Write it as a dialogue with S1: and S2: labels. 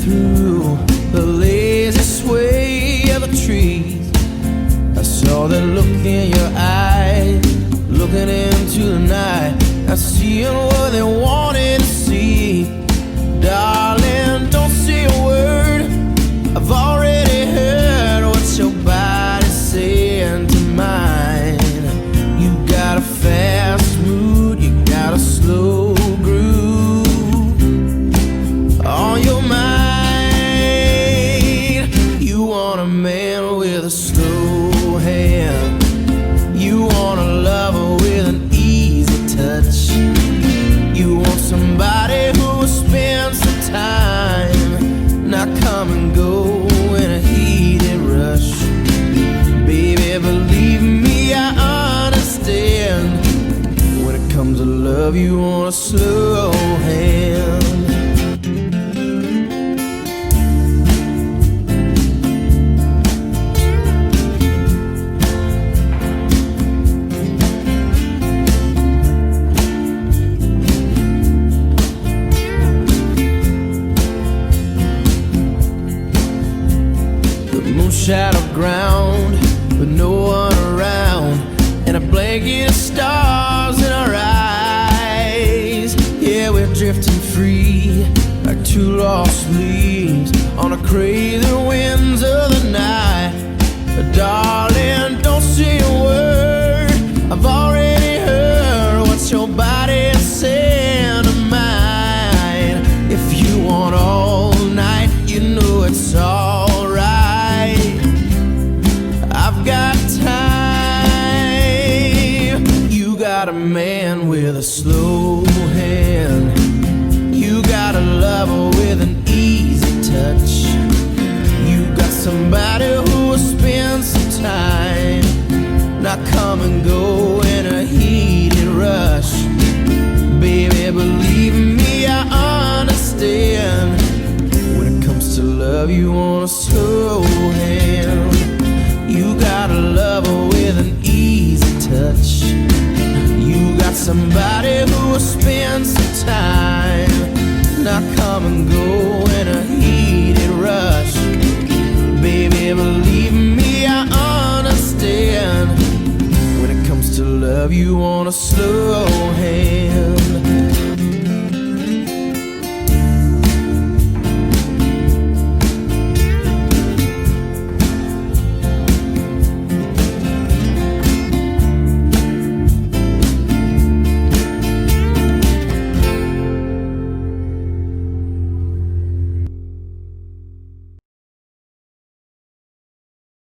S1: through the lazy sway of the trees. I saw that look in your eyes, looking into the night. I seeing what they wanted to see. Darling, don't say a word. I've already heard what your body's saying to mine. You got a fast mood, you got a slow groove on your mind. You want a man with a slow hand. You want a lover with an easy touch. You want somebody who will spend some time, not come and go in a heated rush. Baby, believe me, I understand. When it comes to love, you want a slow hand. Shadow ground with no one around, and a blanket of stars in our eyes. Yeah, we're drifting free like two lost leaves on the crazy winds of the night. But darling, don't say a word. I've already heard what your body is saying to mine. If you want all night, you know it's alright. I've got time. You got a man with a slow hand. You got a lover with an easy touch. You got somebody who will spend some time, not come and go in a heated rush. Baby, believe me, I understand. When it comes to love, you want a slow hand. You got a lover with an easy touch. You got somebody who will spend some time, not come and go in a heated rush. Baby, believe me, I understand. When it comes to love, you want a slow hand.